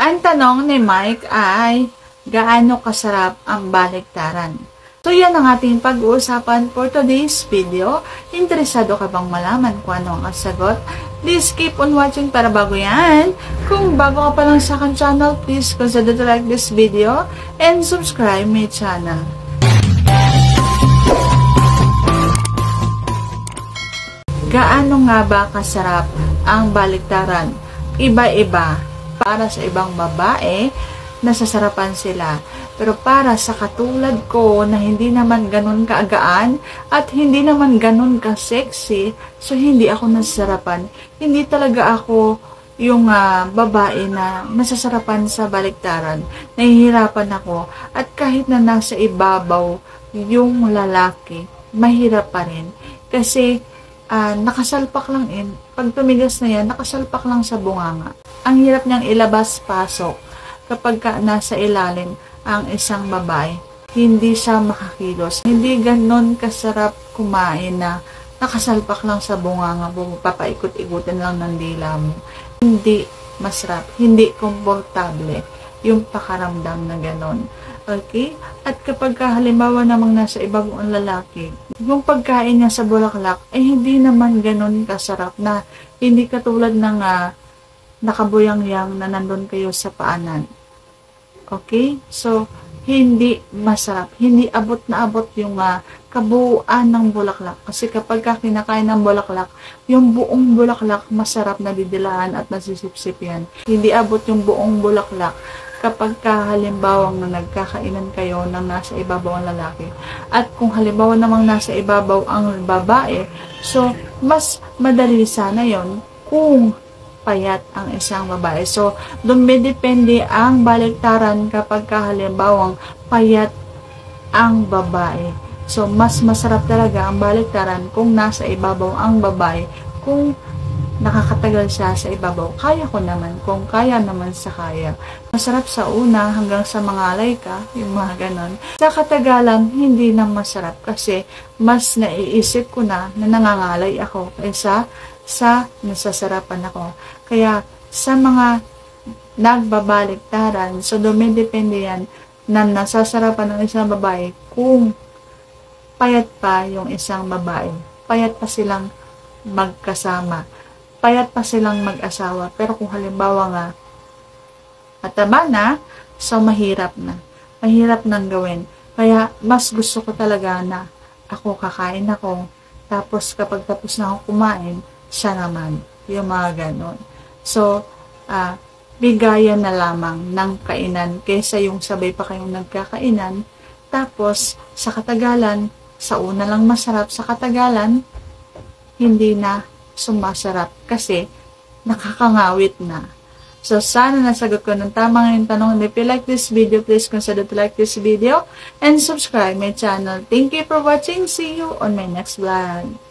Ang tanong ni Mike ay, gaano kasarap ang baliktaran? So yan ang ating pag-uusapan for today's video. Interesado ka bang malaman kung ano ang sagot? Please keep on watching para bago yan. Kung bago ka pa lang sa akin channel, please consider to like this video and subscribe my channel. Gaano nga ba kasarap ang baliktaran? Iba-iba. Para sa ibang babae, nasasarapan sila. Pero para sa katulad ko na hindi naman ganun kaagaan at hindi naman ganun ka-sexy, so hindi ako nasasarapan. Hindi talaga ako yung babae na nasasarapan sa baliktaran. Nahihirapan ako. At kahit na nasa ibabaw yung lalaki, mahirap pa rin. Kasi nakasalpak lang pag tumigas na yan, nakasalpak lang sa bunganga. Ang hirap niyang ilabas-pasok kapag nasa ilalim ang isang babae. Hindi siya makakilos. Hindi ganon kasarap kumain na nakasalpak lang sa bunganga, papaikot-ikutin lang ng dila mo. Hindi masarap, hindi komportable yung pakaramdam na ganon. Okay? At kapag halimbawa namang nasa ibabaw ang lalaki, yung pagkain niya sa bulaklak ay hindi naman ganon kasarap na hindi katulad ng nakabuyang-yang na nandun kayo sa paanan. Okay? So, hindi masarap. Hindi abot na abot yung kabuuan ng bulaklak. Kasi kapag kinakain ng bulaklak, yung buong bulaklak masarap na didilaan at nasisipsip yan. Hindi abot yung buong bulaklak kapag halimbawang na nagkakainan kayo ng nasa ibabaw ang lalaki. At kung halimbawa namang nasa ibabaw ang babae, so, mas madali sana yon kung payat ang isang babae. So, dumidepende ang baliktaran kapag halimbawang payat ang babae. So, mas masarap talaga ang baliktaran kung nasa ibabaw ang babae. Kung nakakatagal siya sa ibabaw, kaya ko naman. Kung kaya naman sa kaya. Masarap sa una hanggang sa mangalay ka, yung mga ganon. Sa katagalan, hindi na masarap kasi mas naiisip ko na nangangalay ako kaysa sa nasasarapan ako. Kaya sa mga nagbabaliktaran, so dumidepende yan na nasasarapan ng isang babae kung payat pa yung isang babae. Payat pa silang magkasama. Payat pa silang mag-asawa. Pero kung halimbawa nga mataba na, so mahirap na. Mahirap nang gawin. Kaya mas gusto ko talaga na ako kakain ako. Tapos kapag tapos na ako kumain, siya naman. Yung mga ganon. So, bigayan na lamang ng kainan kaysa yung sabay pa kayong nagkakainan. Tapos, sa katagalan, sa una lang masarap, sa katagalan, hindi na sumasarap kasi nakakangawit na. So, sana nasagot ko ng tama yung tanong. If you like this video, please consider to like this video and subscribe my channel. Thank you for watching. See you on my next vlog.